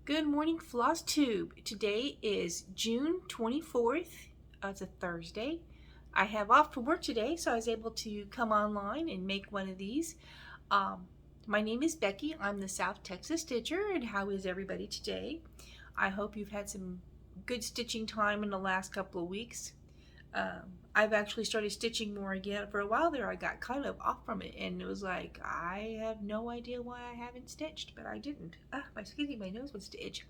Good morning, Flosstube. Today is June 24th. It's a Thursday. I have off for work today, so I was able to come online and make one of these. My name is Becky. I'm the South Texas Stitcher, and how is everybody today? I hope you've had some good stitching time in the last couple of weeks. I've actually started stitching more again. For a while there, I got kind of off from it, and it was like, I have no idea why I haven't stitched, but I didn't. My nose wants to itch.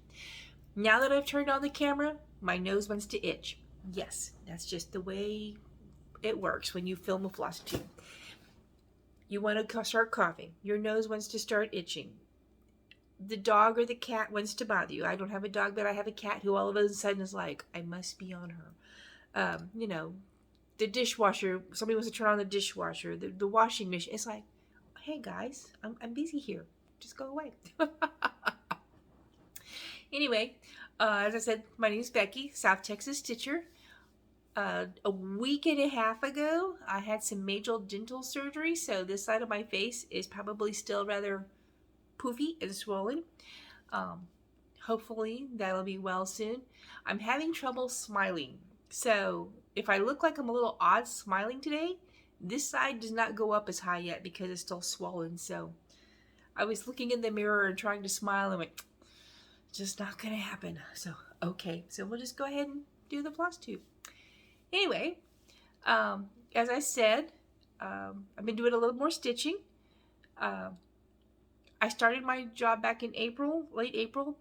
Now that I've turned on the camera, my nose wants to itch. Yes, that's just the way it works when you film a Flosstube. You want to start coughing. Your nose wants to start itching. The dog or the cat wants to bother you. I don't have a dog, but I have a cat who all of a sudden is like, I must be on her. The dishwasher, somebody wants to turn on the dishwasher, the washing machine. It's like, hey guys, I'm busy here. Just go away. Anyway, as I said, my name is Becky, South Texas Stitcher. A week and a half ago, I had some major dental surgery, so this side of my face is probably still rather poofy and swollen. Hopefully that'll be well soon. I'm having trouble smiling, so if I look like I'm a little odd smiling today, this side does not go up as high yet because it's still swollen. So I was looking in the mirror and trying to smile and went, just not gonna happen. So okay, so we'll just go ahead and do the Flosstube. Anyway, as I said, I've been doing a little more stitching. I started my job back in April, late April,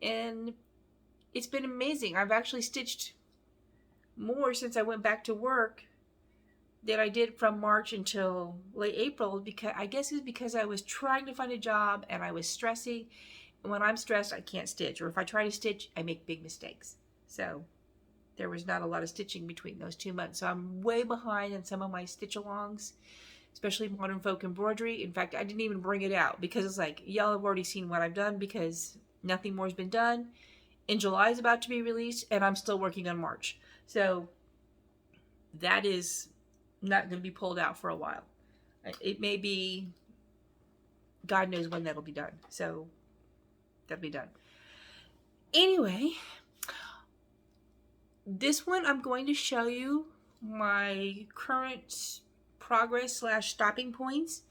and it's been amazing. I've actually stitched more since I went back to work than I did from March until late April, because I guess it was because I was trying to find a job and I was stressing. And when I'm stressed, I can't stitch, or if I try to stitch, I make big mistakes. So there was not a lot of stitching between those 2 months. So I'm way behind in some of my stitch-alongs, especially modern folk embroidery. In fact, I didn't even bring it out because it's like, y'all have already seen what I've done because nothing more has been done. In July is about to be released, and I'm still working on March. So that is not going to be pulled out for a while. It may be, God knows when that'll be done. So that'll be done. Anyway, this one I'm going to show you my current progress / stopping points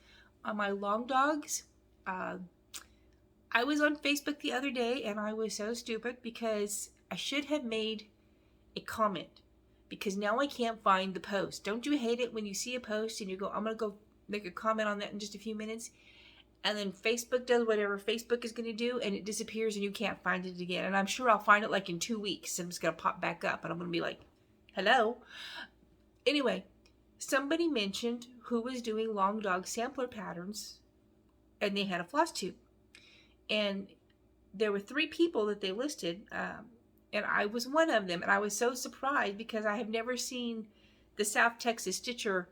on my long dogs. I was on Facebook the other day and I was so stupid because I should have made a comment, because now I can't find the post. Don't you hate it when you see a post and you go, I'm going to go make a comment on that in just a few minutes, and then Facebook does whatever Facebook is going to do and it disappears and you can't find it again? And I'm sure I'll find it like in 2 weeks and it's going to pop back up and I'm going to be like, hello? Anyway, somebody mentioned who was doing long dog sampler patterns and they had a Flosstube. And there were 3 people that they listed, and I was one of them, and I was so surprised because I have never seen the South Texas Stitcher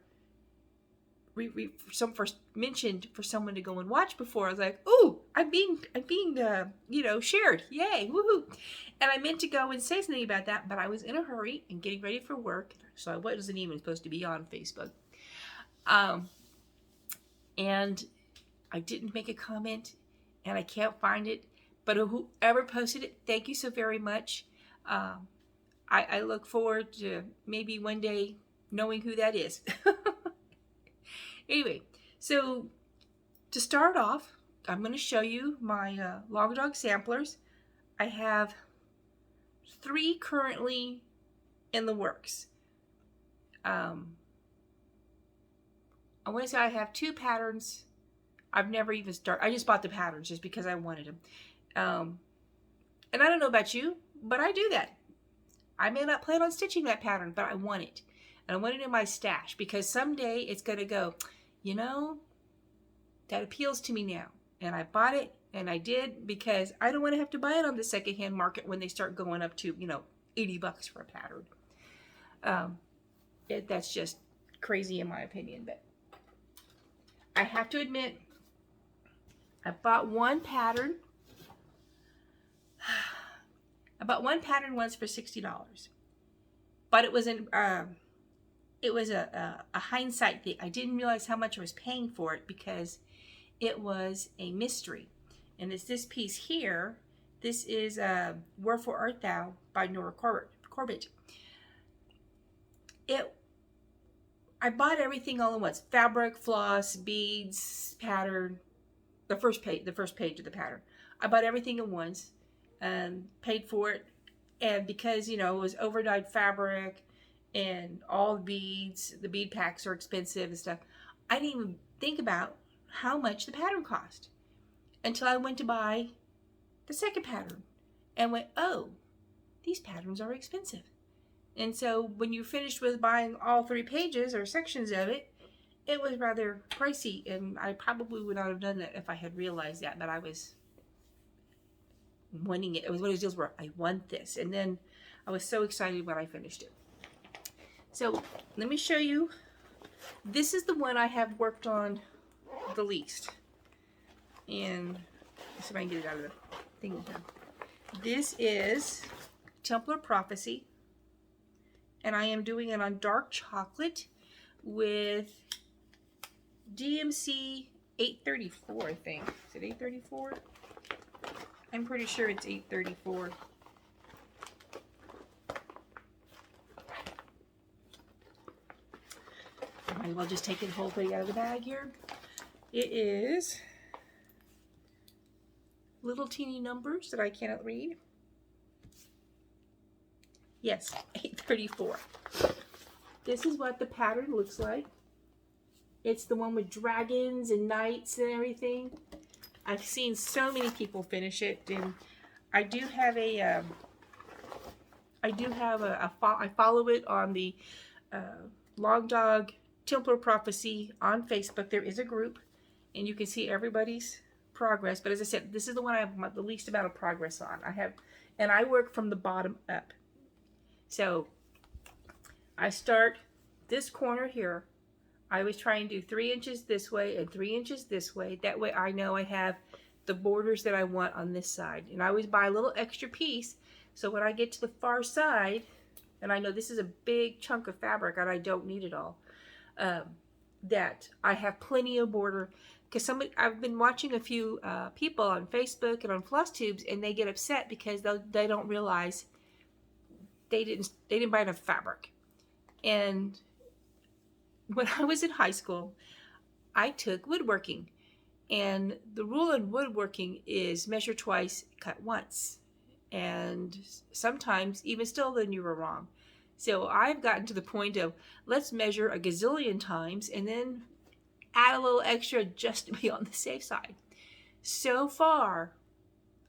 mentioned for someone to go and watch before. I was like, "Ooh, I'm being shared, yay, woohoo!" And I meant to go and say something about that, but I was in a hurry and getting ready for work, so I wasn't even supposed to be on Facebook. And I didn't make a comment, and I can't find it. But whoever posted it, thank you so very much. I look forward to maybe one day knowing who that is. Anyway, so to start off, I'm going to show you my long dog samplers. I have 3 currently in the works. I want to say I have 2 patterns. I've never even started. I just bought the patterns just because I wanted them. And I don't know about you, but I do that. I may not plan on stitching that pattern, but I want it. And I want it in my stash because someday it's going to go, that appeals to me now. And I bought it, and I did, because I don't want to have to buy it on the secondhand market when they start going up to, $80 for a pattern. That's just crazy in my opinion. But I have to admit, I bought one pattern. I bought one pattern once for $60, but it was a hindsight thing. I didn't realize how much I was paying for it because it was a mystery, and it's this piece here, This is Wherefore Art Thou by Nora Corbett. I bought everything all at once. Fabric, floss, beads, pattern, the first page of the pattern. I bought everything at once and paid for it. And because, you know, it was overdyed fabric and all the beads, the bead packs are expensive and stuff, I didn't even think about how much the pattern cost until I went to buy the second pattern and went, oh, these patterns are expensive. And so when you finished with buying all 3 pages or sections of it, it was rather pricey, and I probably would not have done that if I had realized that, but I was wanting it. It was one of those deals where I want this, and then I was so excited when I finished it. So let me show you. This is the one I have worked on the least, and let's see if I can get it out of the thing here. This is Templar Prophecy, and I am doing it on dark chocolate with DMC 834, I think. Is it 834? I'm pretty sure it's 834. I might as well just take the whole thing out of the bag here. It is little teeny numbers that I cannot read. Yes, 834. This is what the pattern looks like. It's the one with dragons and knights and everything. I've seen so many people finish it, and I do have I follow it on the Long Dog Templar Prophecy on Facebook. There is a group, and you can see everybody's progress. But as I said, this is the one I have the least amount of progress on. And I work from the bottom up. So I start this corner here. I was trying to do 3 inches this way and 3 inches this way. That way I know I have the borders that I want on this side. And I always buy a little extra piece, so when I get to the far side, and I know this is a big chunk of fabric and I don't need it all, that I have plenty of border. Because I've been watching a few people on Facebook and on Flosstubes, and they get upset because they don't realize they didn't buy enough fabric. And when I was in high school, I took woodworking, and the rule in woodworking is measure twice, cut once, and sometimes even still then you were wrong. So I've gotten to the point of let's measure a gazillion times and then add a little extra just to be on the safe side. So far,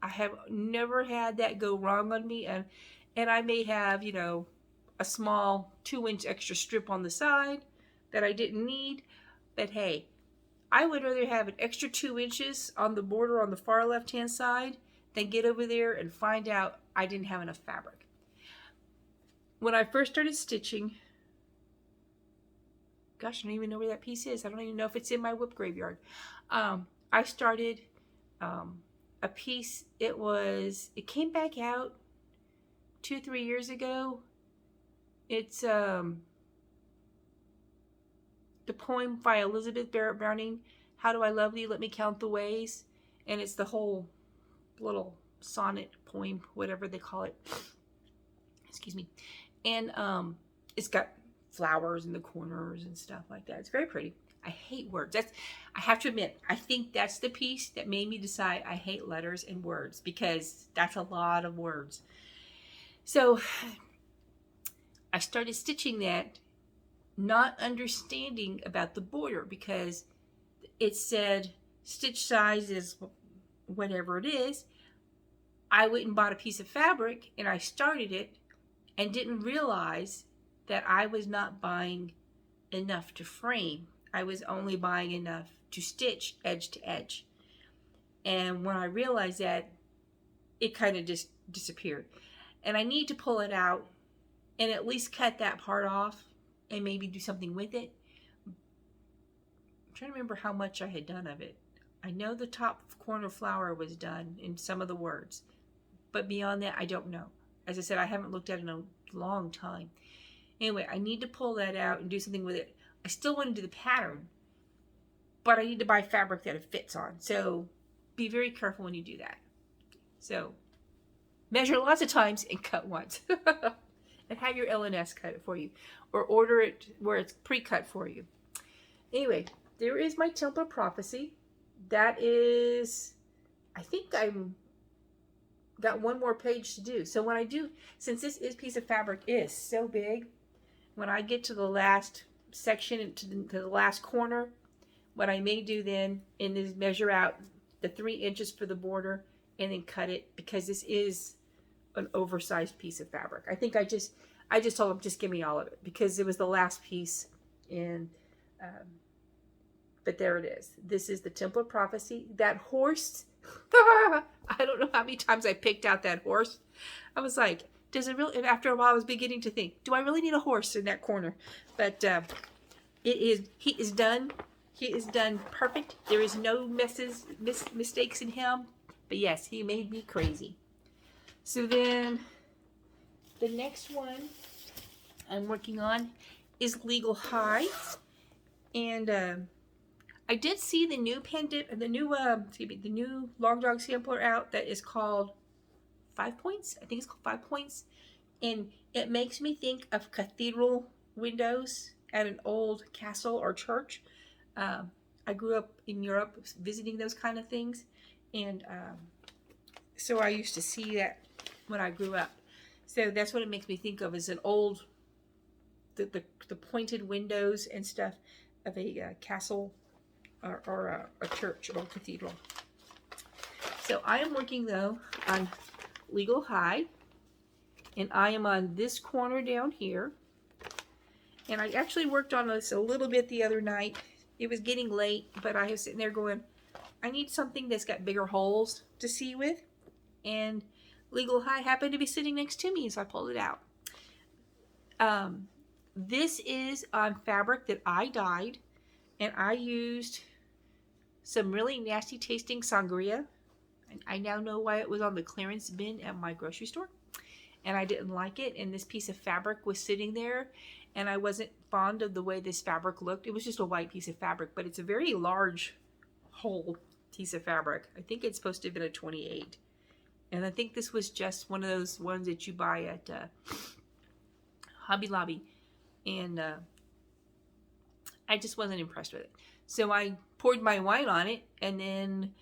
I have never had that go wrong on me, and I may have, you know, a small 2-inch extra strip on the side that I didn't need, but hey, I would rather have an extra 2 inches on the border on the far left-hand side than get over there and find out I didn't have enough fabric. When I first started stitching, gosh, I don't even know where that piece is. I don't even know if it's in my whip graveyard. I started a piece. It came back out 2-3 years ago. It's the poem by Elizabeth Barrett Browning, How Do I Love Thee, Let Me Count the Ways. And it's the whole little sonnet poem, whatever they call it. Excuse me. And it's got flowers in the corners and stuff like that. It's very pretty. I hate words. I have to admit, I think that's the piece that made me decide I hate letters and words, because that's a lot of words. So I started stitching that, not understanding about the border, because it said stitch size is whatever it is. I went and bought a piece of fabric and I started it and didn't realize that I was not buying enough to frame. I was only buying enough to stitch edge to edge. And when I realized that, it kind of just disappeared. And I need to pull it out and at least cut that part off and maybe do something with it. I'm trying to remember how much I had done of it. I know the top corner flower was done in some of the words, but beyond that, I don't know. As I said, I haven't looked at it in a long time. Anyway, I need to pull that out and do something with it. I still want to do the pattern, but I need to buy fabric that it fits on. So be very careful when you do that. So measure lots of times and cut once. And have your LNS cut it for you. Or order it where it's pre-cut for you. Anyway, there is my Templar Prophecy. That is, I think I'm got one more page to do. So when I do, since this piece of fabric is so big, when I get to the last section, to the last corner, what I may do then is measure out the 3 inches for the border and then cut it, because this is an oversized piece of fabric. I think I just told them, just give me all of it, because it was the last piece. And but there it is. This is the Templar Prophecy. That horse, I don't know how many times I picked out that horse. I was like, does it really? And after a while, I was beginning to think, do I really need a horse in that corner? But he is done. He is done perfect. There is no mistakes in him. But yes, he made me crazy. So then the next one I'm working on is Legal High. And I did see the new the new Long Dog sampler out that is called 5 Points. I think it's called 5 Points. And it makes me think of cathedral windows at an old castle or church. I grew up in Europe visiting those kind of things. And so I used to see that when I grew up. So that's what it makes me think of, is an old, the pointed windows and stuff of a castle or a church or cathedral. So I am working though on Legal High, and I am on this corner down here. And I actually worked on this a little bit the other night. It was getting late, but I was sitting there going, I need something that's got bigger holes to see with. And Legal High happened to be sitting next to me, so I pulled it out. This is on fabric that I dyed, and I used some really nasty tasting sangria. And I now know why it was on the clearance bin at my grocery store. And I didn't like it, and this piece of fabric was sitting there, and I wasn't fond of the way this fabric looked. It was just a white piece of fabric, but it's a very large whole piece of fabric. I think it's supposed to have been a 28. And I think this was just one of those ones that you buy at Hobby Lobby. And I just wasn't impressed with it. So I poured my wine on it and then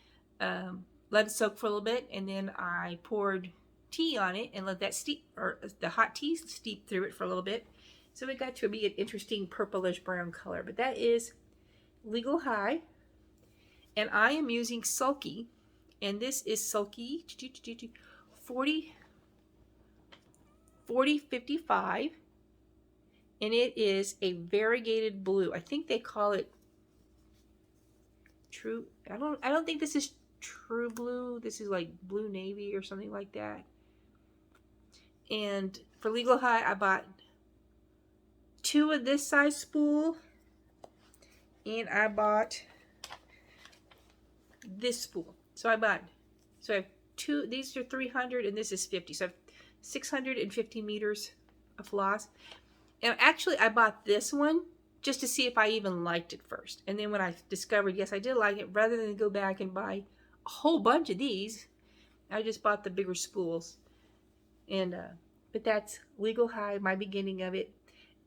let it soak for a little bit. And then I poured tea on it and let that steep, or the hot tea steep through it for a little bit. So it got to be an interesting purplish brown color. But that is Legal High. And I am using Sulky. And this is Sulky 4055. And it is a variegated blue. I think they call it true. I don't think this is true blue. This is like blue navy or something like that. And for Legal High, I bought 2 of this size spool. And I bought this spool. So I have 2, these are 300 and this is 50. So I have 650 meters of floss. And actually I bought this one just to see if I even liked it first. And then when I discovered, yes, I did like it, rather than go back and buy a whole bunch of these, I just bought the bigger spools. And, but that's Legal High, my beginning of it.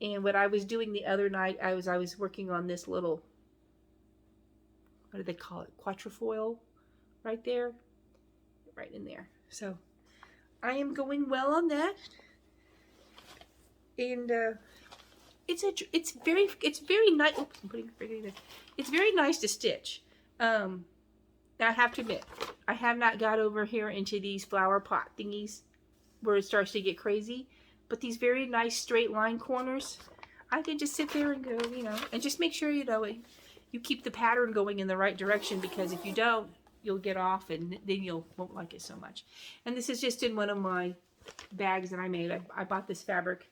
And what I was doing the other night, I was working on this little, what do they call it? Quatrefoil. Right there, right in there. So I am going well on that, and it's very nice. Oops, it's very nice to stitch. I have to admit, I have not got over here into these flower pot thingies where it starts to get crazy. But these very nice straight line corners, I can just sit there and go, and just make sure you keep the pattern going in the right direction, because if you don't, you'll get off and then won't like it so much. And this is just in one of my bags that I made. I bought this fabric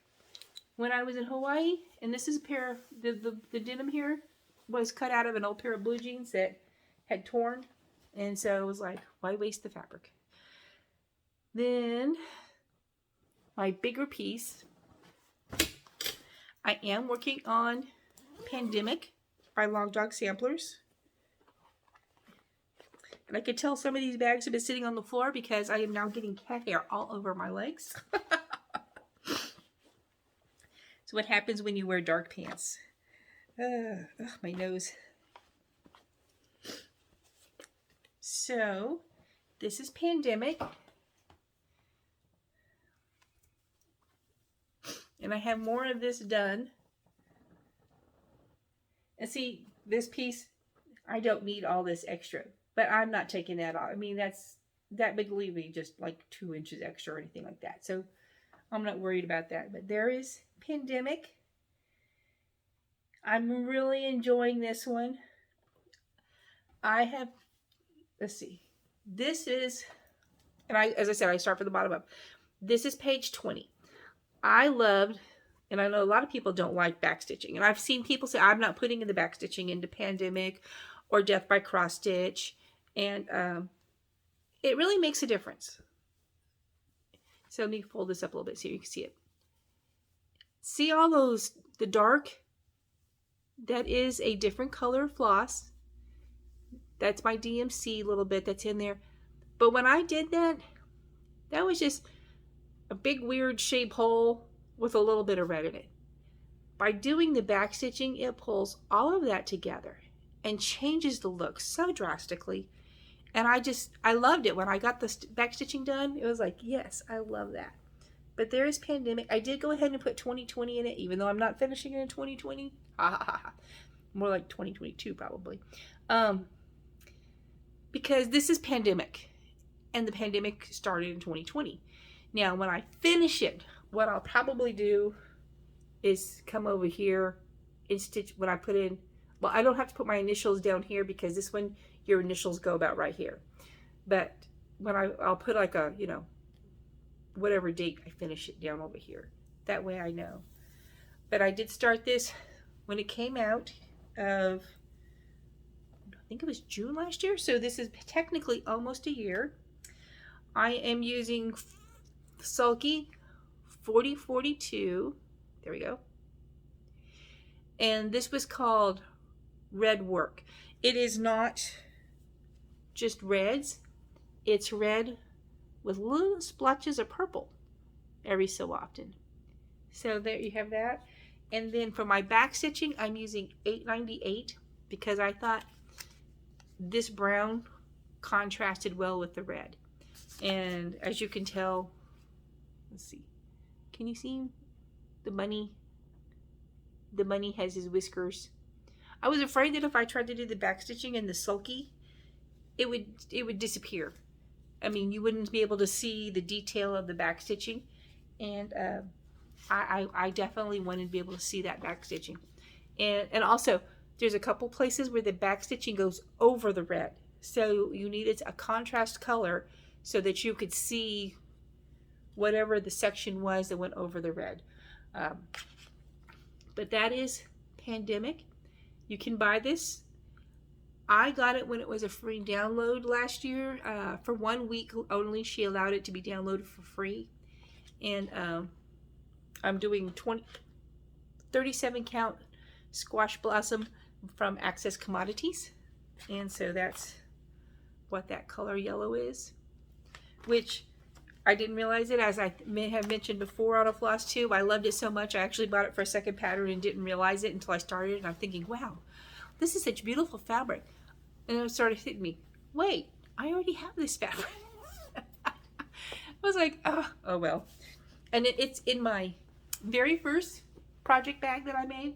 when I was in Hawaii, and this is a pair, the denim here was cut out of an old pair of blue jeans that had torn, and so it was like, why waste the fabric? Then my bigger piece, I am working on Pandemic by Long Dog Samplers. And I could tell some of these bags have been sitting on the floor because I am now getting cat hair all over my legs. So what happens when you wear dark pants? My nose. So this is Pandemic. And I have more of this done. And see, this piece, I don't need all this extra. But I'm not taking that off. I mean, that would leave me just like 2 inches extra or anything like that. So I'm not worried about that. But there is Pandemic. I'm really enjoying this one. I have, let's see. This is, and as I said, I start from the bottom up. This is page 20. I loved, and I know a lot of people don't like backstitching. And I've seen people say, I'm not putting in the backstitching into Pandemic or Death by Cross Stitch. And it really makes a difference. So let me fold this up a little bit so you can see it. See all those, the dark? That is a different color floss. That's my DMC little bit that's in there. But when I did that, that was just a big weird shape hole with a little bit of red in it. By doing the back stitching, it pulls all of that together and changes the look so drastically. And I loved it. When I got the back stitching done, it was like, yes, I love that. But there is Pandemic. I did go ahead and put 2020 in it, even though I'm not finishing it in 2020. More like 2022 probably. Because this is Pandemic. And the pandemic started in 2020. Now, when I finish it, what I'll probably do is come over here and stitch when I put in, well, I don't have to put my initials down here because this one, your initials go about right here. But when I'll put like a, you know, whatever date I finish it down over here. That way I know. But I did start this when it came out of, I think it was June last year. So this is technically almost a year. I am using Sulky 4042. There we go. And this was called Redwork. It is not just reds. It's red with little splotches of purple every so often. So there you have that. And then for my back stitching, I'm using 898 because I thought this brown contrasted well with the red. And as you can tell, let's see, can you see the bunny? The bunny has his whiskers. I was afraid that if I tried to do the back stitching in the Sulky, it would disappear. I mean, you wouldn't be able to see the detail of the back stitching. And I definitely wanted to be able to see that back stitching. And also, there's a couple places where the back stitching goes over the red. So you needed a contrast color so that you could see whatever the section was that went over the red. But that is Pandemic. You can buy this. I got it when it was a free download last year. For 1 week only, she allowed it to be downloaded for free. And I'm doing 37 count squash blossom from Access Commodities. And so that's what that color yellow is. Which I didn't realize it, as I may have mentioned before on a Flosstube. I loved it so much, I actually bought it for a second pattern and didn't realize it until I started. And I'm thinking, wow, this is such beautiful fabric. And then it started hitting me, wait, I already have this fabric. I was like, oh well. And it's in my very first project bag that I made,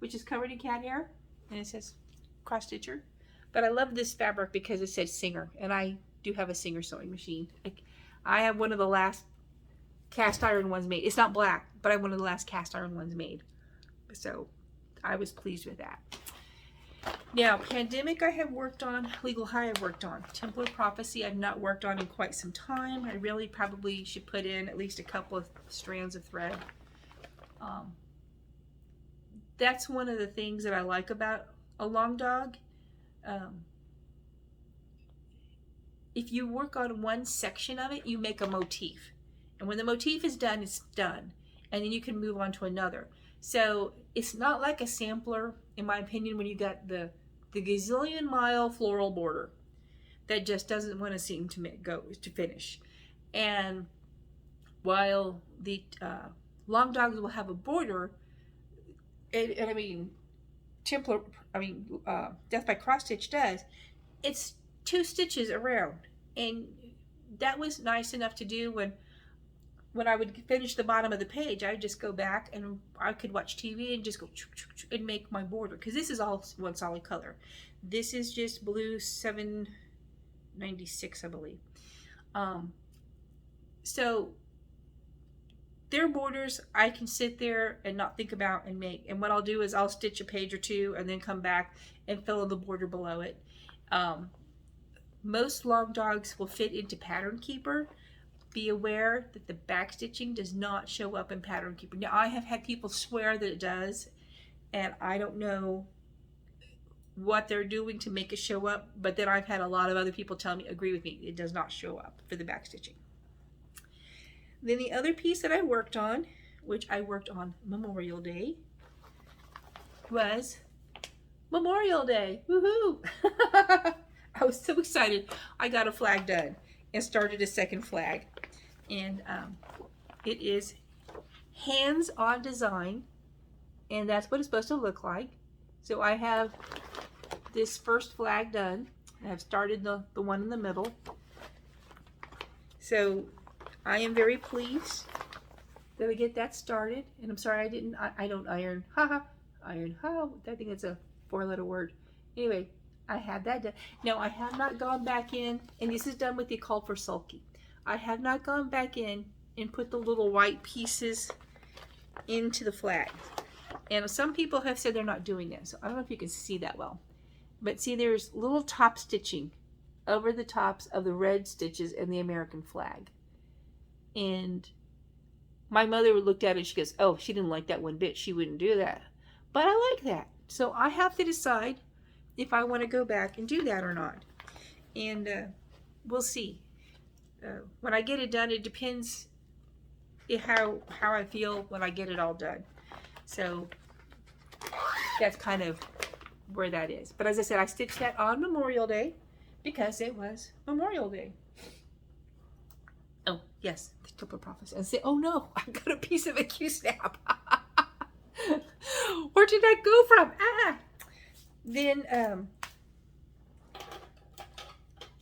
which is covered in cat hair. And it says cross stitcher. But I love this fabric because it says Singer. And I do have a Singer sewing machine. I have one of the last cast iron ones made. It's not black, but I have one of the last cast iron ones made. So I was pleased with that. Now, Pandemic I have worked on, Legal High I've worked on. Templar Prophecy I've not worked on in quite some time. I really probably should put in at least a couple of strands of thread. That's one of the things that I like about a long dog. If you work on one section of it, you make a motif. And when the motif is done, it's done. And then you can move on to another. So it's not like a sampler, in my opinion, when you got the gazillion mile floral border. that just doesn't want to seem to to finish. And while the long dogs will have a border, and I mean, Death by Cross Stitch does, it's 2 stitches around, and that was nice enough to do when I would finish the bottom of the page. I would just go back and I could watch TV and just go and make my border, because this is all one solid color. This is just blue 796, I believe. So their borders I can sit there and not think about and make. And what I'll do is I'll stitch a page or 2 and then come back and fill in the border below it. Most long dogs will fit into Pattern Keeper. Be aware that the back stitching does not show up in Pattern Keeper. Now, I have had people swear that it does, and I don't know what they're doing to make it show up, but then I've had a lot of other people tell me, agree with me, it does not show up for the back stitching. Then the other piece that I worked on, which I worked on Memorial Day, was Memorial Day. Woohoo! I was so excited. I got a flag done and started a second flag. And it is hands-on design, and that's what it's supposed to look like. So I have this first flag done. I've started the one in the middle. So I am very pleased that I get that started. And I'm sorry I don't iron. Haha. Iron. Oh, I think it's a 4-letter word. Anyway, I had that done. Now, I have not gone back in, and this is done with the Call for Sulky. I have not gone back in and put the little white pieces into the flag. And some people have said they're not doing that, so I don't know if you can see that well. But see, there's little top stitching over the tops of the red stitches in the American flag. And my mother looked at it and she goes, oh, she didn't like that one bit. She wouldn't do that. But I like that. So I have to decide if I want to go back and do that or not. And we'll see. When I get it done, it depends how I feel when I get it all done. So that's kind of where that is. But as I said, I stitched that on Memorial Day because it was Memorial Day. Oh, yes, the Templar Prophecy. And say, oh no, I got a piece of a Q-snap. Where did that go from? Ah! Then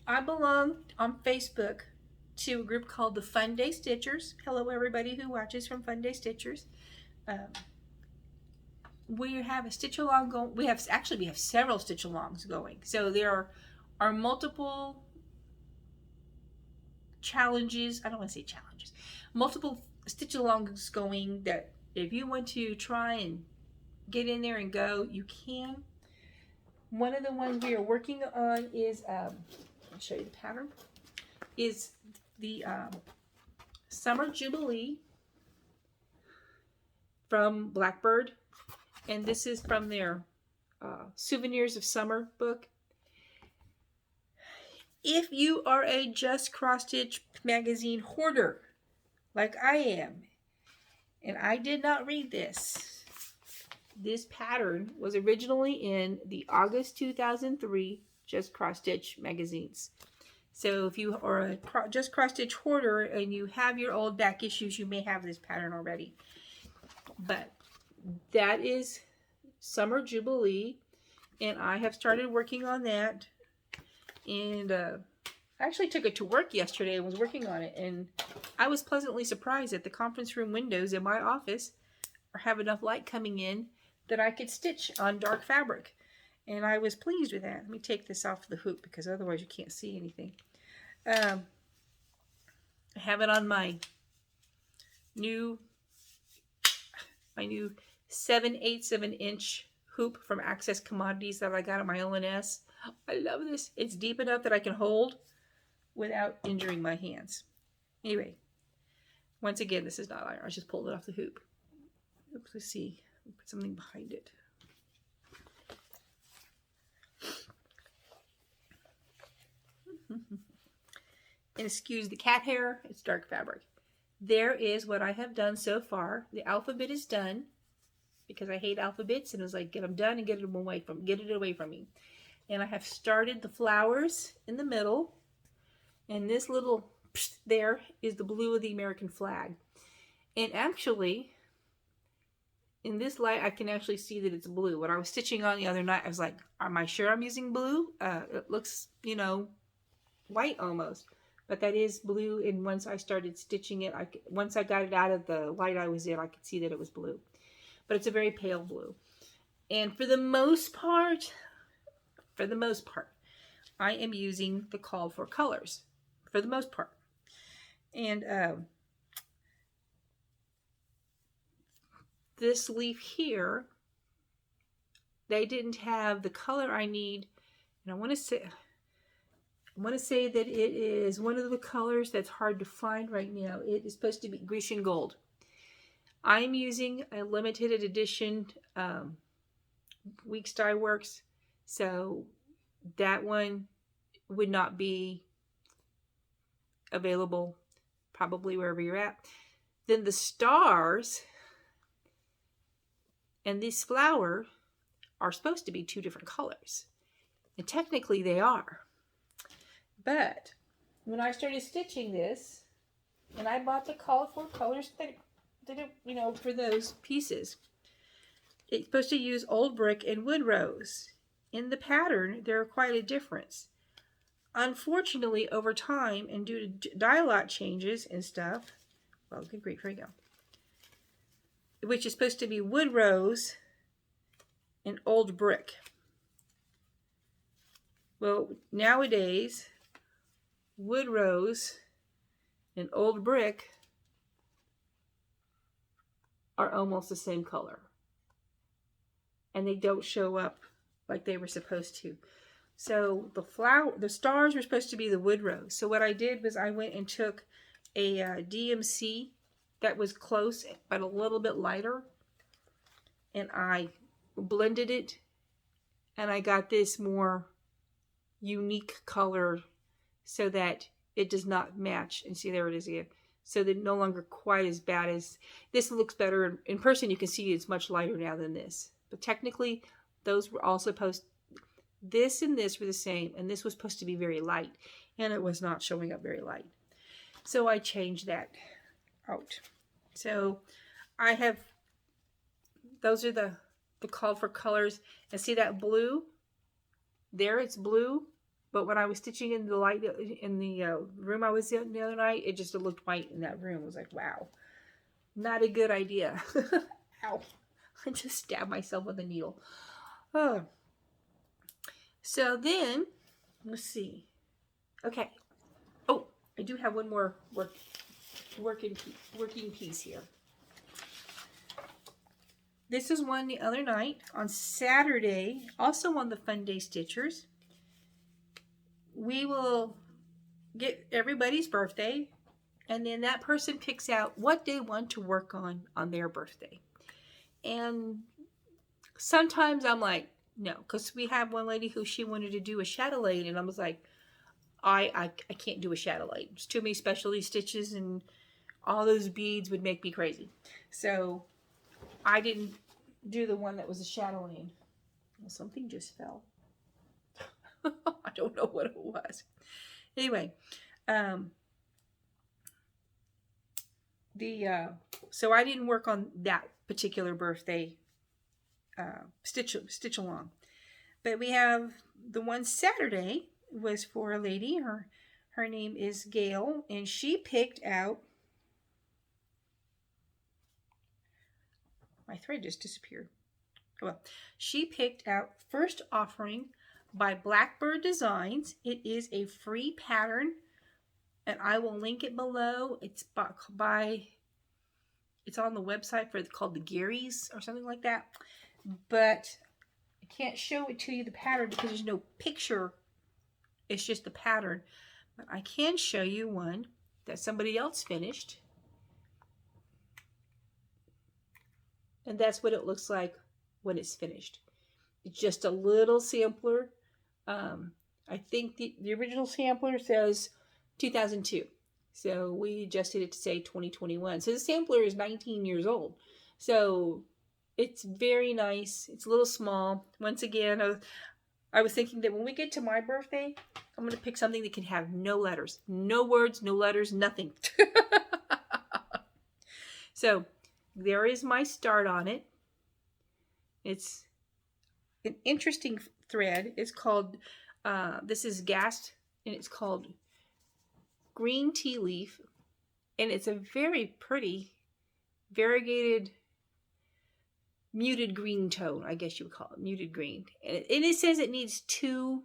I belong on Facebook to a group called the Fun Day Stitchers. Hello, everybody who watches from Fun Day Stitchers. We have a stitch along going. We have several stitch alongs going. So there are multiple challenges. I don't want to say challenges. Multiple stitch alongs going that if you want to try and get in there and go, you can. One of the ones we are working on is, I'll show you the pattern, is the Summer Jubilee from Blackbird. And this is from their Souvenirs of Summer book. If you are a Just Cross Stitch magazine hoarder, like I am, and I did not read this pattern was originally in the August 2003 Just Cross Stitch magazines. So if you are a Just Cross Stitch hoarder and you have your old back issues, you may have this pattern already. But that is Summer Jubilee, and I have started working on that. And I actually took it to work yesterday and was working on it, and I was pleasantly surprised that the conference room windows in my office have enough light coming in that I could stitch on dark fabric, and I was pleased with that. Let me take this off the hoop because otherwise you can't see anything. I have it on my new 7/8 of an inch hoop from Access Commodities that I got at my ONS. I love this. It's deep enough that I can hold without injuring my hands. Anyway, once again, this is not iron. I just pulled it off the hoop. Oops, let's see. Put something behind it. And excuse the cat hair. It's dark fabric. There is what I have done so far. The alphabet is done because I hate alphabets, and it was like, get them done and get it away from me. And I have started the flowers in the middle. And this little there is the blue of the American flag. And actually, in this light, I can actually see that it's blue. When I was stitching on the other night, I was like, am I sure I'm using blue? It looks, you know, white almost. But that is blue. And once I started stitching it, once I got it out of the light I was in, I could see that it was blue. But it's a very pale blue. And for the most part, I am using the call for colors. For the most part. And this leaf here, they didn't have the color I need. And I want to say that it is one of the colors that's hard to find right now. It is supposed to be Grecian gold. I'm using a limited edition Weeks Dye Works, so that one would not be available probably wherever you're at. Then the stars and this flower are supposed to be two different colors, and technically they are. But when I started stitching this, and I bought the colorful colors that you know, for those pieces, it's supposed to use old brick and wood rose. In the pattern, there are quite a difference. Unfortunately, over time and due to dye lot changes and stuff, well, good grief, here we go, which is supposed to be wood rose and old brick. Well, nowadays, wood rose and old brick are almost the same color. And they don't show up like they were supposed to. So the stars were supposed to be the wood rose. So what I did was I went and took a DMC that was close but a little bit lighter, and I blended it, and I got this more unique color so that it does not match. And see, there it is again. So they're no longer quite as bad as this. Looks better in person. You can see it's much lighter now than this. But technically, those were all supposed. This and this were the same, and this was supposed to be very light, and it was not showing up very light. So I changed that out. So I have. Those are the call for colors, and see that blue. There, it's blue. But when I was stitching in the light in the room I was in the other night, it just looked white in that room. I was like, wow, not a good idea. Ow. I just stabbed myself with a needle. Oh. So then, let's see. Okay. Oh, I do have one more working piece here. This is one the other night on Saturday, also on the Fun Day Stitchers. We will get everybody's birthday, and then that person picks out what they want to work on their birthday. And sometimes I'm like, no, because we have one lady who she wanted to do a chatelaine, and I was like, I can't do a chatelaine. There's too many specialty stitches, and all those beads would make me crazy. So I didn't do the one that was a chatelaine. Well, something just fell. I don't know what it was. Anyway, so I didn't work on that particular birthday stitch along, but we have the one Saturday was for a lady. Her name is Gail, and she picked out. My thread just disappeared. Well, she picked out First Offering by Blackbird Designs. It is a free pattern, and I will link it below. It's it's on the website called the Garys or something like that, but I can't show it to you, the pattern, because there's no picture. It's just the pattern. But I can show you one that somebody else finished, and that's what it looks like when it's finished. It's just a little sampler. I think the original sampler says 2002. So we adjusted it to say 2021. So the sampler is 19 years old. So it's very nice. It's a little small. Once again, I was thinking that when we get to my birthday, I'm going to pick something that can have no letters. No words, no letters, nothing. So there is my start on it. It's an interesting thread. It's called, this is GAST, and it's called Green Tea Leaf. And it's a very pretty, variegated, muted green tone, I guess you would call it, muted green. And it says it needs 2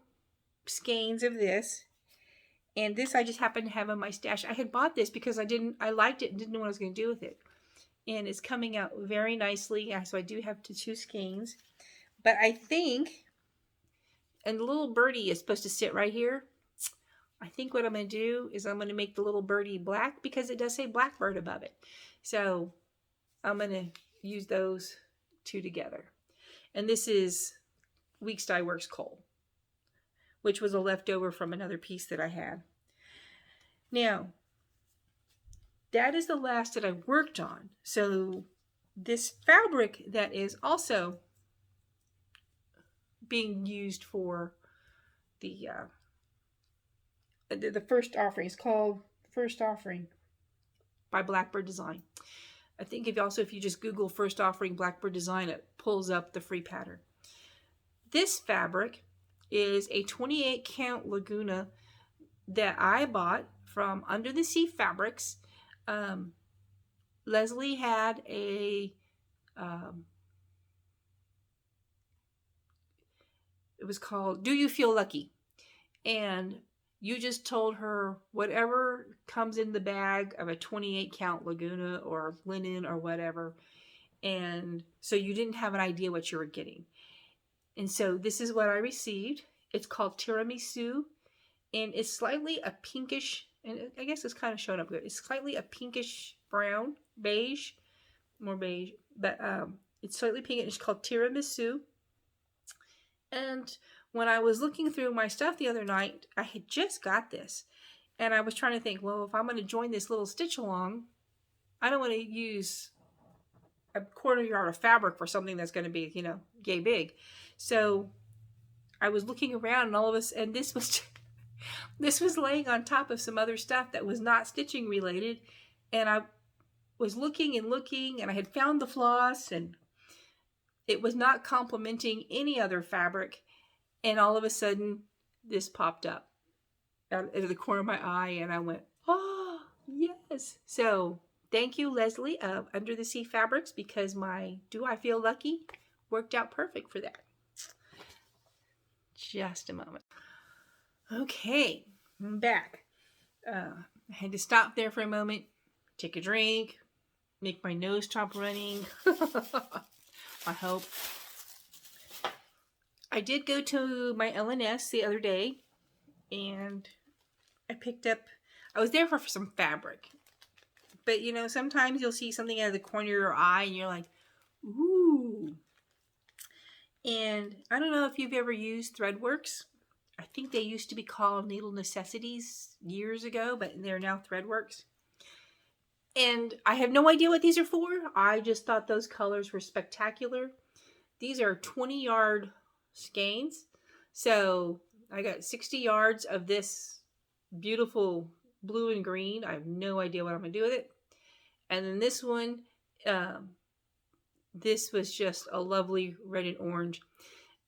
skeins of this. And this I just happened to have in my stash. I had bought this because I liked it and didn't know what I was going to do with it. And it's coming out very nicely. So I do have 2 skeins. But I think, and the little birdie is supposed to sit right here. I think what I'm going to do is I'm going to make the little birdie black because it does say Blackbird above it. So I'm going to use those 2 together. And this is Weeks Dye Works Kohl, which was a leftover from another piece that I had. Now, that is the last that I worked on. So this fabric that is also being used for the first offering is called First Offering by Blackbird Design. I think if you just Google First Offering Blackbird Design, it pulls up the free pattern. This fabric is a 28 count Laguna that I bought from Under the Sea Fabrics. Leslie had it was called Do You Feel Lucky? And you just told her whatever comes in the bag of a 28 count Laguna or linen or whatever. And so you didn't have an idea what you were getting. And so this is what I received. It's called Tiramisu. And it's slightly a pinkish, and I guess it's kind of showing up good. It's slightly a pinkish brown, beige, more beige. But it's slightly pink and it's called Tiramisu. And when I was looking through my stuff the other night, I had just got this. And I was trying to think, well, if I'm going to join this little stitch along, I don't want to use a 1/4 yard of fabric for something that's going to be, yay big. So I was looking around and all of us, and this was laying on top of some other stuff that was not stitching related. And I was looking and I had found the floss and it was not complementing any other fabric. And all of a sudden, this popped up out of the corner of my eye, and I went, oh, yes. So thank you, Leslie, of Under the Sea Fabrics, because my Do I Feel Lucky worked out perfect for that. Just a moment. Okay, I'm back. I had to stop there for a moment, take a drink, make my nose stop running. I hope. I did go to my LNS the other day, and I was there for some fabric. But, sometimes you'll see something out of the corner of your eye, and you're like, ooh. And I don't know if you've ever used Threadworks. I think they used to be called Needle Necessities years ago, but they're now Threadworks. And I have no idea what these are for. I just thought those colors were spectacular. These are 20-yard skeins. So I got 60 yards of this beautiful blue and green. I have no idea what I'm going to do with it. And then this one, this was just a lovely red and orange.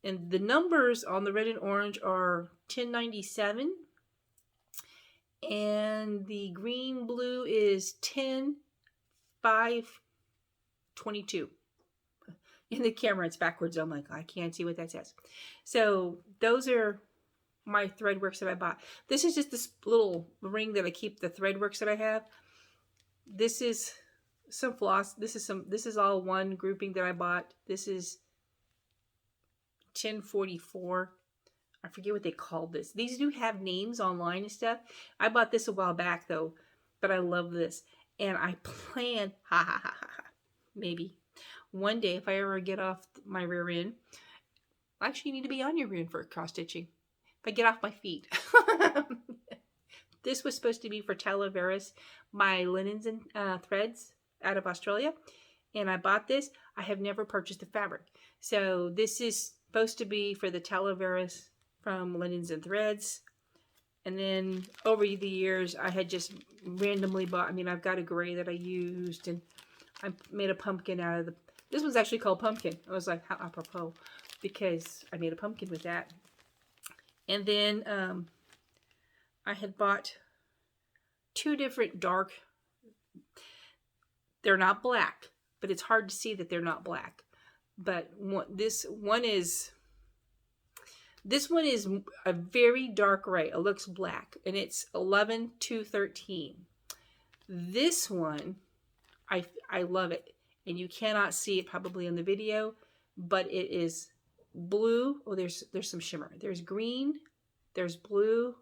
And the numbers on the red and orange are 1097. And the green blue is 10/5/22. In the camera, it's backwards. I'm like, I can't see what that says. So those are my Threadworks that I bought. This is just this little ring that I keep the Threadworks that I have. This is some floss. This is all one grouping that I bought. This is 1044. I forget what they called this. These do have names online and stuff. I bought this a while back though, but I love this. And I plan, maybe one day if I ever get off my rear end. Actually, you need to be on your rear end for cross stitching. If I get off my feet. This was supposed to be for Talaveras, my linens and threads out of Australia. And I bought this. I have never purchased the fabric. So this is supposed to be for the Talaveras from Linens and Threads. And then over the years, I had just randomly bought, I mean, I've got a gray that I used, and I made a pumpkin out of the, this was actually called Pumpkin. I was like, how apropos, because I made a pumpkin with that. And then I had bought 2 different dark, they're not black, but it's hard to see that they're not black. But this one is a very dark gray. It looks black, and it's 11-213. This one, I love it, and you cannot see it probably in the video, but it is blue. Oh, there's some shimmer. There's green, there's blue,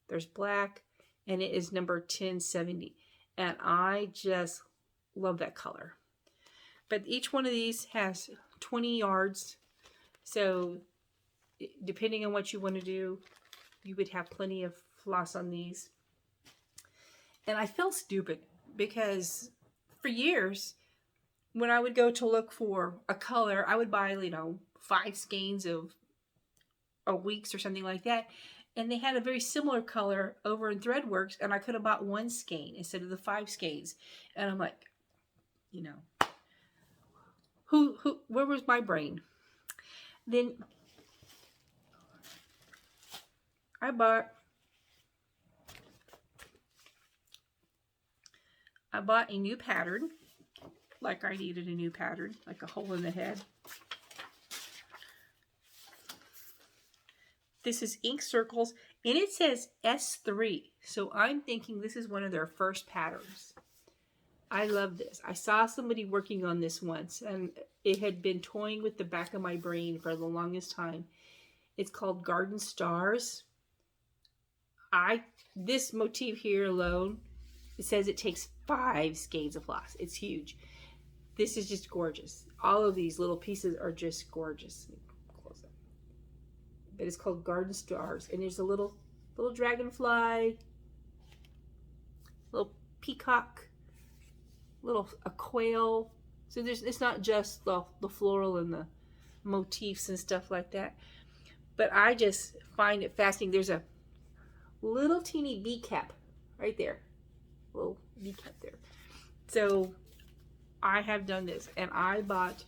there's black, and it is number 1070. And I just love that color. But each one of these has 20 yards, so depending on what you want to do, you would have plenty of floss on these. And I felt stupid because for years, when I would go to look for a color, I would buy, 5 skeins of weeks or something like that. And they had a very similar color over in Threadworks, and I could have bought 1 skein instead of the 5 skeins. And I'm like, where was my brain? Then I bought a new pattern, like I needed a new pattern, like a hole in the head. This is Ink Circles, and it says S3, so I'm thinking this is one of their first patterns. I love this. I saw somebody working on this once, and it had been toying with the back of my brain for the longest time. It's called Garden Stars. This motif here alone, it says it takes 5 skeins of floss. It's huge. This is just gorgeous. All of these little pieces are just gorgeous. Close up. But it's called Garden Stars, and there's a little dragonfly, little peacock, a quail. So it's not just the floral and the motifs and stuff like that. But I just find it fascinating. There's a little teeny bee cap right there. Little bee cap there. So I have done this, and I bought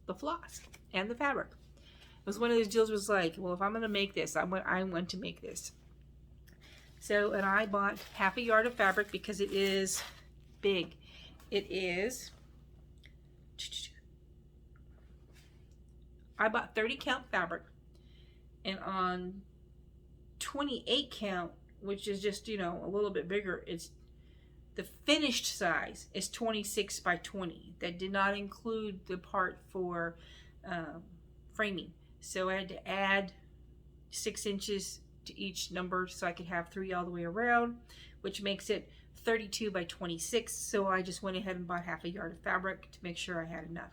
the floss and the fabric. It was one of those deals was like, well, if I'm going to make this, I want to make this. So, and I bought half a yard of fabric because it is big. It is, I bought 30 count fabric, and on 28 count, which is just, a little bit bigger, it's the finished size is 26 by 20. That did not include the part for framing. So I had to add 6 inches to each number so I could have 3 all the way around, which makes it 32 by 26. So I just went ahead and bought half a yard of fabric to make sure I had enough.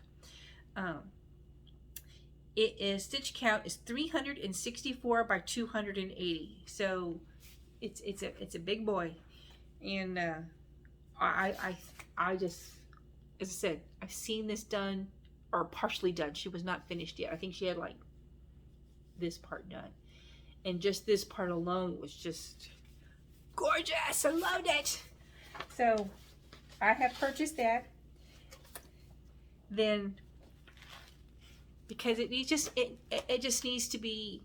Stitch count is 364 by 280. So it's a big boy, and I just, as I said, I've seen this done or partially done. She was not finished yet. I think she had like this part done, and just this part alone was just gorgeous. I loved it. So I have purchased that. Then, because it just needs to be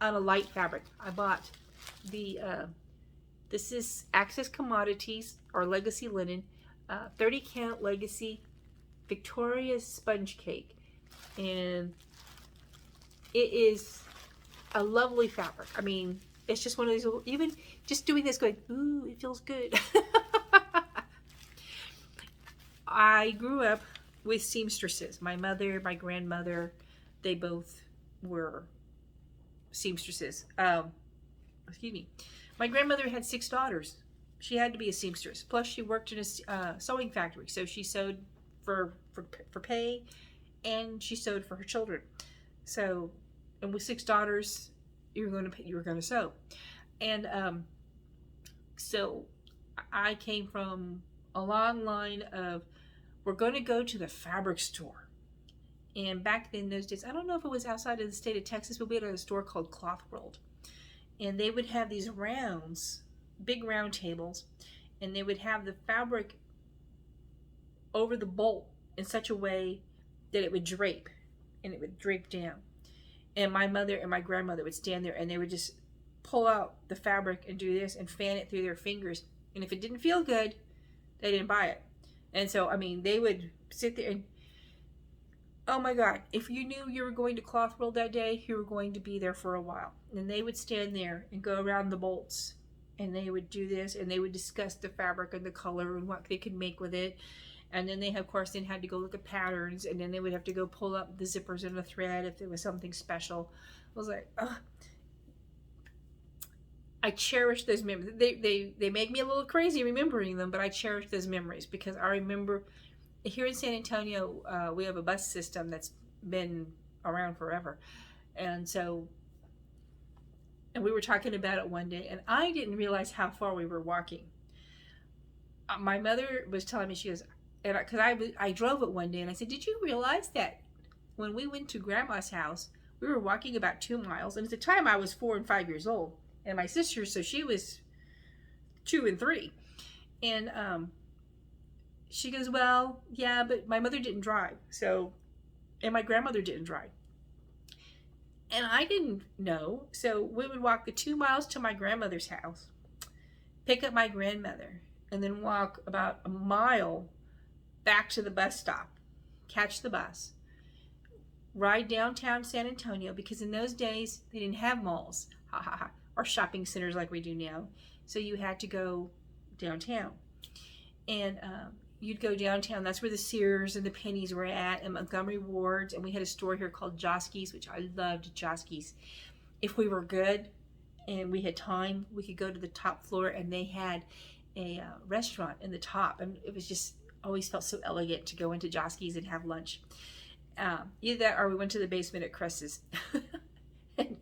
on a light fabric, I bought the this is Access Commodities or Legacy Linen, 30 count Legacy Victoria's sponge cake, and it is a lovely fabric. I mean, it's just one of these little, even just doing this going, ooh, it feels good. I grew up with seamstresses. My mother, my grandmother, they both were seamstresses. Excuse me. My grandmother had 6 daughters. She had to be a seamstress. Plus, she worked in a sewing factory, so she sewed for pay, and she sewed for her children. So, and with 6 daughters, you were going to sew, and so I came from a long line of, we're going to go to the fabric store, And back then, those days, I don't know if it was outside of the state of Texas, but we had a store called Cloth World. And they would have these rounds, big round tables, and they would have the fabric over the bolt in such a way that it would drape, and it would drape down. And my mother and my grandmother would stand there, and they would just pull out the fabric and do this and fan it through their fingers. And if it didn't feel good, they didn't buy it. And so, I mean, they would sit there and, oh my God, if you knew you were going to Cloth World that day, you were going to be there for a while. And they would stand there and go around the bolts, and they would do this, and they would discuss the fabric and the color and what they could make with it. And then they, of course, then had to go look at patterns, and then they would have to go pull up the zippers and the thread if there was something special. I was like, ugh. I cherish those memories. They make me a little crazy remembering them, but I cherish those memories because I remember here in San Antonio, we have a bus system that's been around forever. And so, and we were talking about it one day, and I didn't realize how far we were walking. My mother was telling me, she goes, and because I drove it one day, and I said, did you realize that when we went to Grandma's house, we were walking about 2 miles, and at the time I was 4 and 5 years old, and my sister, so she was 2 and 3, and she goes, well, yeah, but my mother didn't drive, so, and my grandmother didn't drive, and I didn't know, so we would walk the 2 miles to my grandmother's house, pick up my grandmother, and then walk about a mile back to the bus stop, catch the bus, ride downtown San Antonio, because in those days they didn't have malls or shopping centers like we do now, so you had to go downtown. And you'd go downtown, that's where the Sears and the Pennies were at, and Montgomery Ward's, and we had a store here called Josky's, which I loved Josky's. If we were good and we had time, we could go to the top floor, and they had a restaurant in the top, and it was just always felt so elegant to go into Josky's and have lunch. Either that, or we went to the basement at Cress's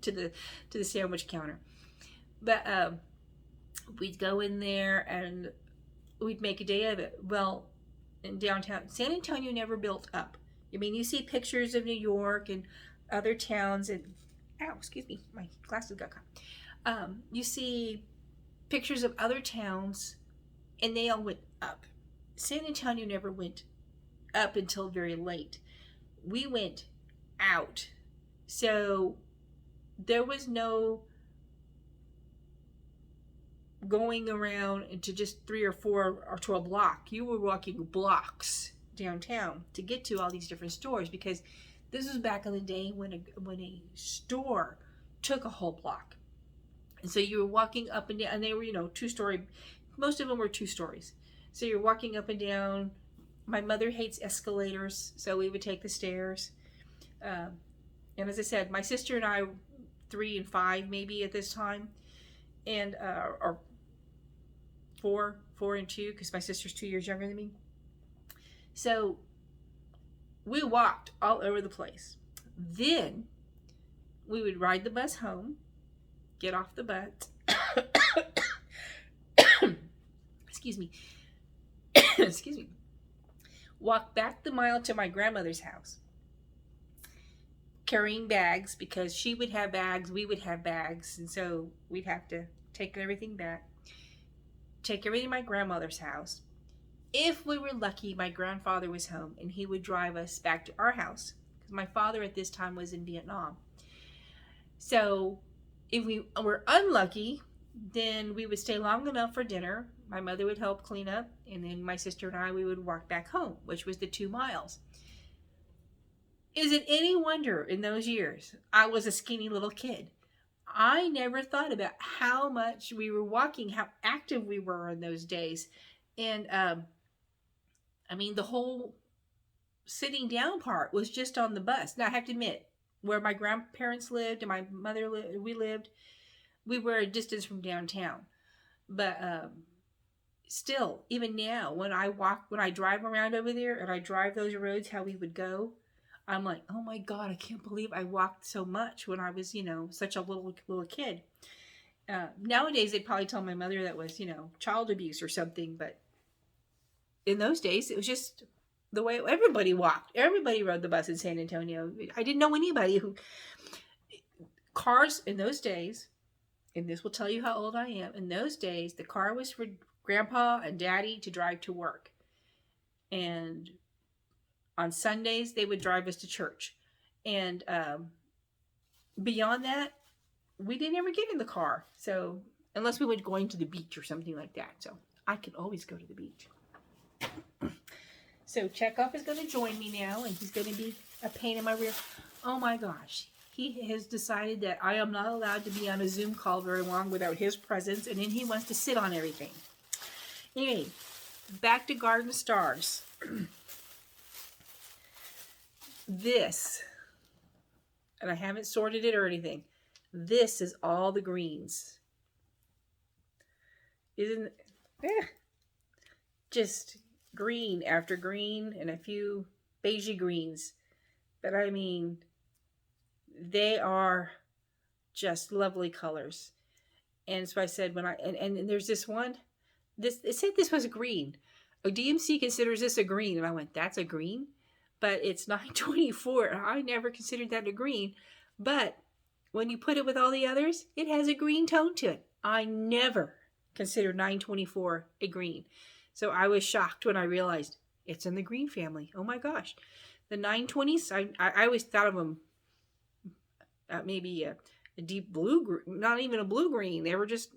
to the sandwich counter. But we'd go in there and we'd make a day of it. Well, in downtown San Antonio never built up. I mean, you see pictures of New York and other towns, and ow, excuse me, my glasses got caught. You see pictures of other towns, and they all went up. San Antonio never went up until very late. We went out. So there was no going around into just 3 or 4 or to a block. You were walking blocks downtown to get to all these different stores, because this was back in the day when a store took a whole block. And so you were walking up and down, and they were, 2-story. Most of them were 2 stories. So you're walking up and down. My mother hates escalators, so we would take the stairs. And as I said, my sister and I, 3 and 5 maybe at this time, and or 4 and 2, because my sister's 2 years younger than me. So we walked all over the place. Then we would ride the bus home, get off the bus, excuse me, excuse me, walk back the mile to my grandmother's house, carrying bags, because she would have bags, we would have bags, and so we'd have to take everything back, take everything to my grandmother's house. If we were lucky, my grandfather was home, and he would drive us back to our house, because my father at this time was in Vietnam. So if we were unlucky, then we would stay long enough for dinner. My mother would help clean up, and then my sister and I, we would walk back home, which was the 2 miles. Is it any wonder in those years I was a skinny little kid? I never thought about how much we were walking, how active we were in those days. And I mean, the whole sitting down part was just on the bus. Now, I have to admit, where my grandparents lived and my mother lived, we were a distance from downtown. But still, even now, when I drive around over there and I drive those roads, how we would go, I'm like, oh my God, I can't believe I walked so much when I was, such a little kid. Nowadays, they'd probably tell my mother that was, child abuse or something. But in those days, it was just the way everybody walked. Everybody rode the bus in San Antonio. I didn't know anybody who... Cars in those days, and this will tell you how old I am, in those days, the car was for Grandpa and Daddy to drive to work. And on Sundays, they would drive us to church. And beyond that, we didn't ever get in the car. So, unless we were going to the beach or something like that. So, I could always go to the beach. So, Chekhov is going to join me now, and he's going to be a pain in my rear. Oh my gosh. He has decided that I am not allowed to be on a Zoom call very long without his presence, and then he wants to sit on everything. Anyway, back to Garden Stars. This, and I haven't sorted it or anything, this is all the greens. Isn't just green after green and a few beigey greens. But I mean, they are just lovely colors. And so I said, when and there's this one, it said this was a green. Oh, DMC considers this a green. And I went, that's a green? But it's 924. I never considered that a green. But when you put it with all the others, it has a green tone to it. I never considered 924 a green. So I was shocked when I realized it's in the green family. Oh my gosh. The 920s, I always thought of them maybe a deep blue, not even a blue-green. They were just,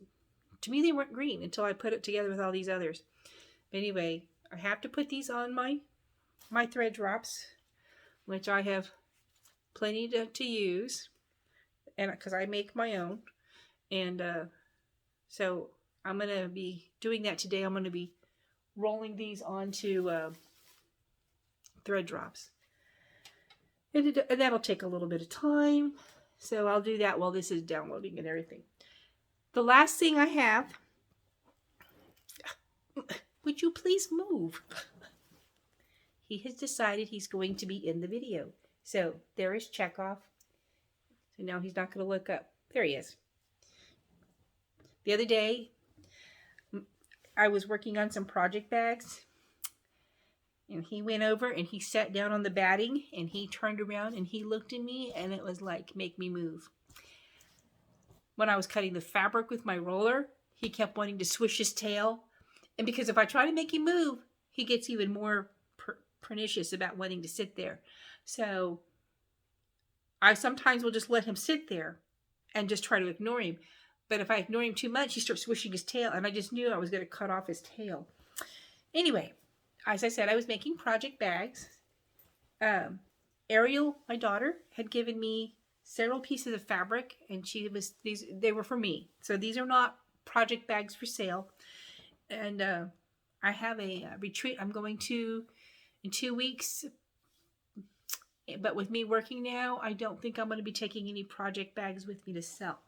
to me, they weren't green until I put it together with all these others. But anyway, I have to put these on my thread drops, which I have plenty to use, and because I make my own. And so I'm going to be doing that today. I'm going to be rolling these onto thread drops. And that'll take a little bit of time. So I'll do that while this is downloading and everything. The last thing I have, would you please move? He has decided he's going to be in the video. So there is Chekhov. So now he's not going to look up. There he is. The other day, I was working on some project bags. And he went over and he sat down on the batting and he turned around and he looked at me and it was like, make me move. When I was cutting the fabric with my roller, he kept wanting to swish his tail. And because if I try to make him move, he gets even more pernicious about wanting to sit there. So I sometimes will just let him sit there and just try to ignore him. But if I ignore him too much, he starts swishing his tail and I just knew I was going to cut off his tail. Anyway. As I said, I was making project bags. Ariel, my daughter, had given me several pieces of fabric, and they were for me. So these are not project bags for sale. And I have a retreat I'm going to in 2 weeks. But with me working now, I don't think I'm going to be taking any project bags with me to sell.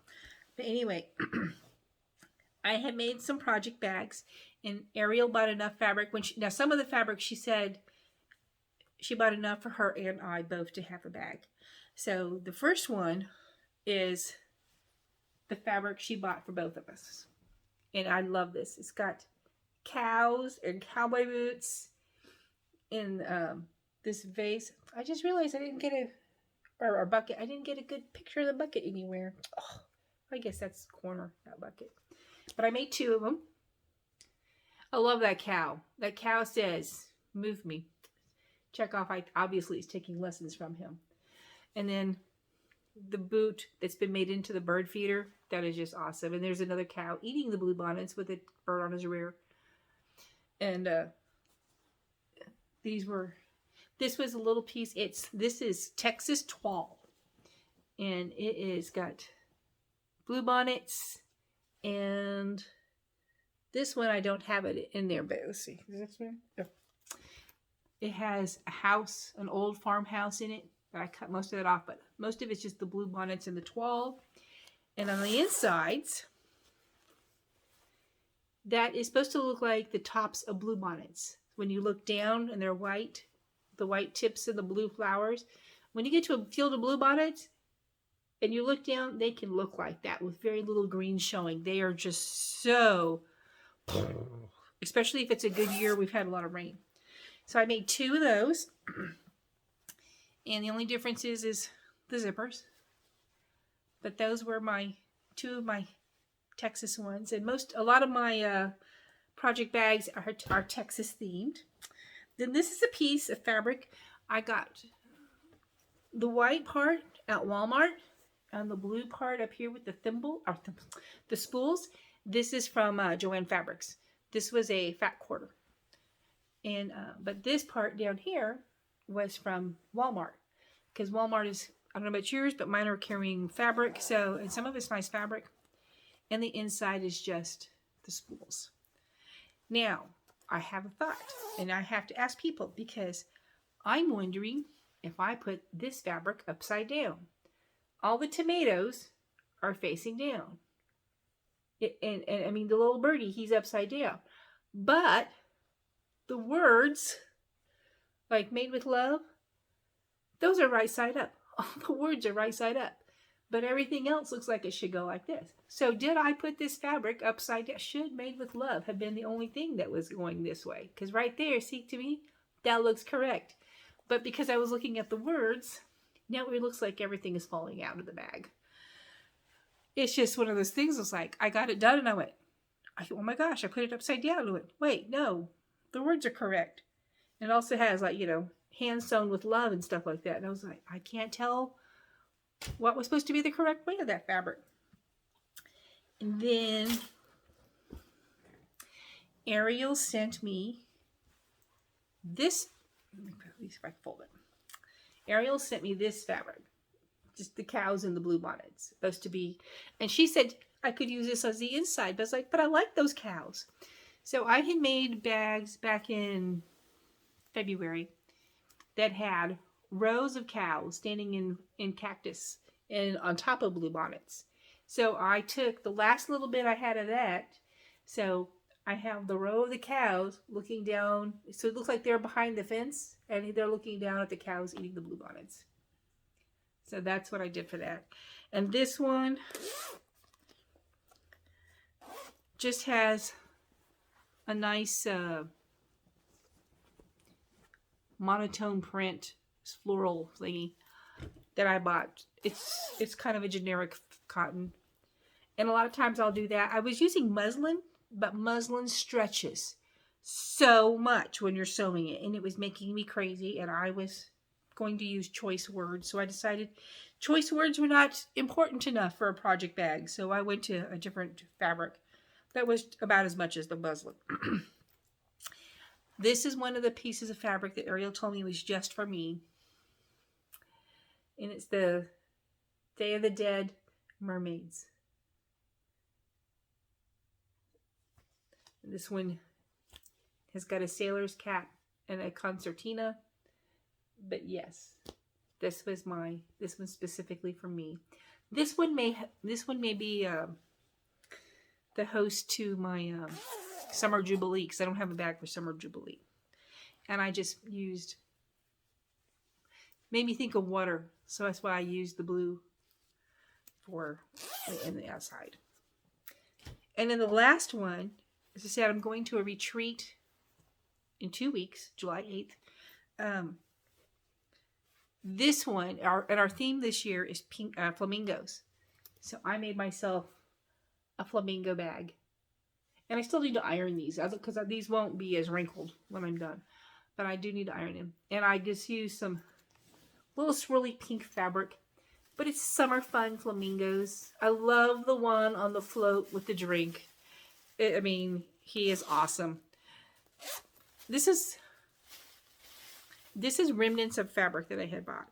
But anyway, I had made some project bags. And Ariel bought enough fabric. Now, some of the fabric, she said she bought enough for her and I both to have a bag. So the first one is the fabric she bought for both of us. And I love this. It's got cows and cowboy boots in this vase. I just realized I didn't get a bucket. I didn't get a good picture of the bucket anywhere. Oh, I guess that's the corner, that bucket. But I made 2 of them. I love that cow. That cow says, move me. Chekhov obviously is taking lessons from him. And then the boot that's been made into the bird feeder, that is just awesome. And there's another cow eating the bluebonnets with a bird on his rear. And this was a little piece. This is Texas Twall. And it is got bluebonnets and... This one, I don't have it in there, but let's see. Is this one? Oh. It has a house, an old farmhouse in it. But I cut most of it off, but most of it's just the blue bonnets and the twall. And on the insides, that is supposed to look like the tops of blue bonnets. When you look down and they're white, the white tips and the blue flowers. When you get to a field of blue bonnets and you look down, they can look like that with very little green showing. They are just so... Especially if it's a good year, we've had a lot of rain. So I made 2 of those. And the only difference is the zippers. But those were my 2 of my Texas ones. And a lot of my project bags are Texas themed. Then this is a piece of fabric. I got the white part at Walmart and the blue part up here with the the spools. This is from Joann Fabrics. This was a fat quarter. And but this part down here was from Walmart, because Walmart is, I don't know about yours, but mine are carrying fabric. So, and some of it's nice fabric, and the inside is just the spools. Now, I have a thought, and I have to ask people, because I'm wondering if I put this fabric upside down. All the tomatoes are facing down. And I mean, the little birdie, he's upside down. But the words, like made with love, those are right side up. All the words are right side up. But everything else looks like it should go like this. So did I put this fabric upside down? Should made with love have been the only thing that was going this way? Because right there, see, to me, that looks correct. But because I was looking at the words, now it looks like everything is falling out of the bag. It's just one of those things. It's like, I got it done and I went, oh my gosh, I put it upside down. I went, wait, no, the words are correct. And it also has, like, you know, hand sewn with love and stuff like that. And I was like, I can't tell what was supposed to be the correct way of that fabric. And then Ariel sent me this. Let me at least if I can fold it. Ariel sent me this fabric, just the cows in the blue bonnets, supposed to be. And she said I could use this as the inside, but I was like, but I like those cows. So I had made bags back in February that had rows of cows standing in cactus and on top of blue bonnets. So I took the last little bit I had of that. So I have the row of the cows looking down. So it looks like they're behind the fence and they're looking down at the cows eating the blue bonnets. So that's what I did for that. And this one just has a nice monotone print floral thingy that I bought. It's kind of a generic cotton, and a lot of times I'll do that. I was using muslin, but muslin stretches so much when you're sewing it, and it was making me crazy, and I was going to use choice words, so I decided choice words were not important enough for a project bag, so I went to a different fabric that was about as much as the muslin. This is one of the pieces of fabric that Ariel told me was just for me. And it's the Day of the Dead mermaids. This one has got a sailor's cap and a concertina. But yes, this one's specifically for me. This one may be the host to my Summer Jubilee, because I don't have a bag for Summer Jubilee. And I just made me think of water. So that's why I used the blue for in the outside. And then the last one, as I said, I'm going to a retreat in 2 weeks, July 8th. This one, our theme this year is pink flamingos. So I made myself a flamingo bag. And I still need to iron these, because these won't be as wrinkled when I'm done. But I do need to iron them. And I just used some little swirly pink fabric. But it's summer fun flamingos. I love the one on the float with the drink. I mean, he is awesome. This is remnants of fabric that I had bought.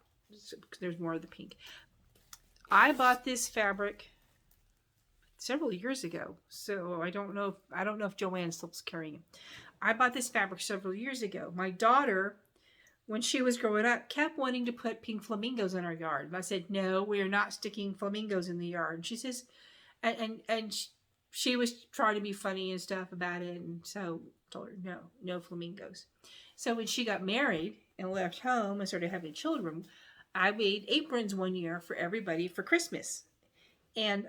There's more of the pink. I bought this fabric several years ago, so I don't know if Joann still is carrying it. I bought this fabric several years ago. My daughter, when she was growing up, kept wanting to put pink flamingos in our yard. And I said, no, we are not sticking flamingos in the yard. And she says, and she was trying to be funny and stuff about it, and so I told her, no flamingos. So when she got married and left home and started having children, I made aprons one year for everybody for Christmas. And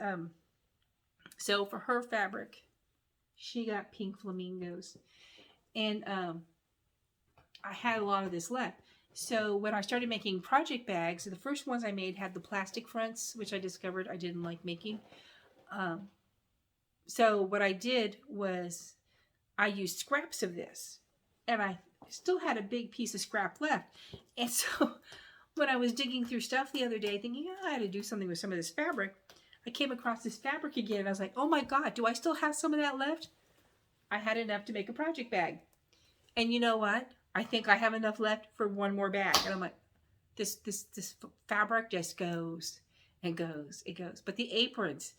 so for her fabric, she got pink flamingos. And I had a lot of this left. So when I started making project bags, the first ones I made had the plastic fronts, which I discovered I didn't like making. Um, so what I did was I used scraps of this, and I still had a big piece of scrap left. And so when I was digging through stuff the other day, thinking, oh, I had to do something with some of this fabric, I came across this fabric again, and I was like, oh my God, do I still have some of that left? I had enough to make a project bag. And you know what? I think I have enough left for one more bag. And I'm like, this fabric just goes and goes. It goes. But the aprons,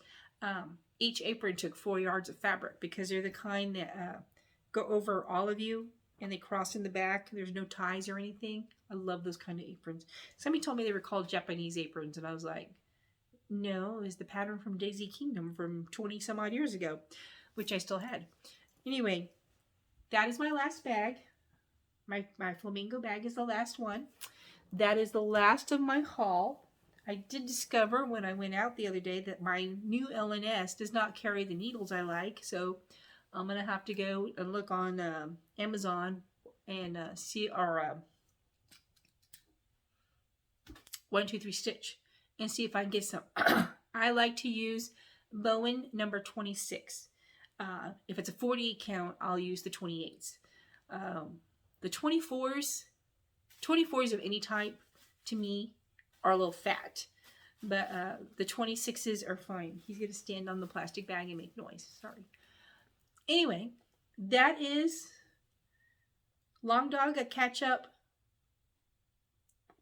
each apron took 4 yards of fabric because they're the kind that go over all of you and they cross in the back. There's no ties or anything. I love those kind of aprons. Somebody told me they were called Japanese aprons, and I was like, no, it was the pattern from Daisy Kingdom from 20 some odd years ago, which I still had. Anyway, that is my last bag. My flamingo bag is the last one. That is the last of my haul. I did discover when I went out the other day that my new LNS does not carry the needles I like, so I'm going to have to go and look on Amazon and see our 1-2-3 stitch and see if I can get some. I like to use Bowen number 26. If it's a 48 count, I'll use the 28s. The 24s of any type, to me, are a little fat. But the 26s are fine. He's going to stand on the plastic bag and make noise. Sorry. Anyway, that is Long Dog, a catch-up,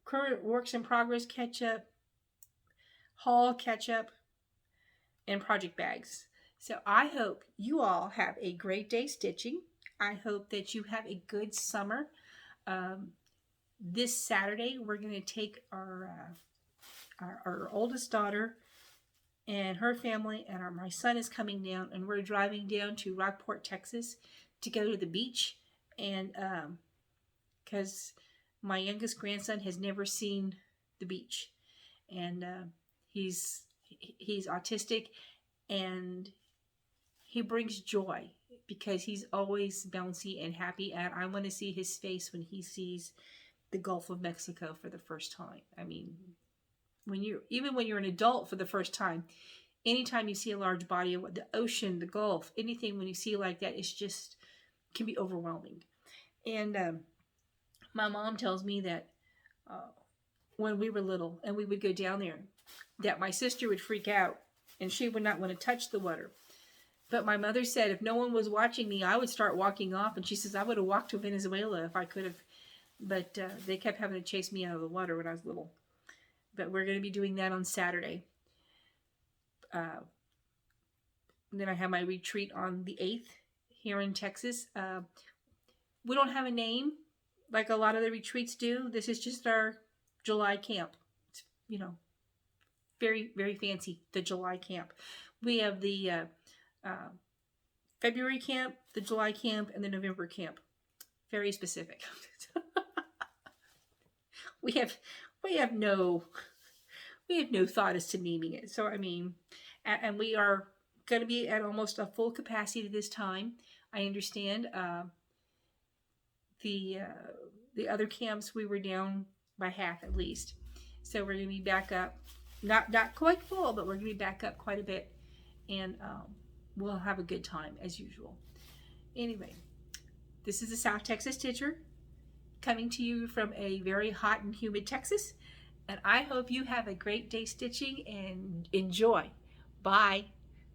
current works in progress catch-up, haul catch-up, and project bags. So I hope you all have a great day stitching. I hope that you have a good summer. This Saturday, we're going to take our oldest daughter and her family, and my son is coming down, and we're driving down to Rockport, Texas to go to the beach. And because my youngest grandson has never seen the beach, and he's autistic, and he brings joy because he's always bouncy and happy, and I want to see his face when he sees the Gulf of Mexico for the first time. I mean, when you're an adult for the first time, anytime you see a large body of the ocean, the Gulf, anything when you see like that, it's just can be overwhelming. And my mom tells me that when we were little and we would go down there, that my sister would freak out and she would not want to touch the water. But my mother said if no one was watching me, I would start walking off. And she says I would have walked to Venezuela if I could have. But they kept having to chase me out of the water when I was little. But we're going to be doing that on Saturday. Then I have my retreat on the 8th here in Texas. We don't have a name like a lot of the retreats do. This is just our July camp. It's, very, very fancy, the July camp. We have the February camp, the July camp, and the November camp. Very specific. We have no thought as to naming it. So I mean, and we are going to be at almost a full capacity this time. I understand. The other camps we were down by half at least. So we're going to be back up, not quite full, but we're going to be back up quite a bit, and we'll have a good time as usual. Anyway, this is the South Texas Stitcher coming to you from a very hot and humid Texas, and I hope you have a great day stitching and enjoy. Bye.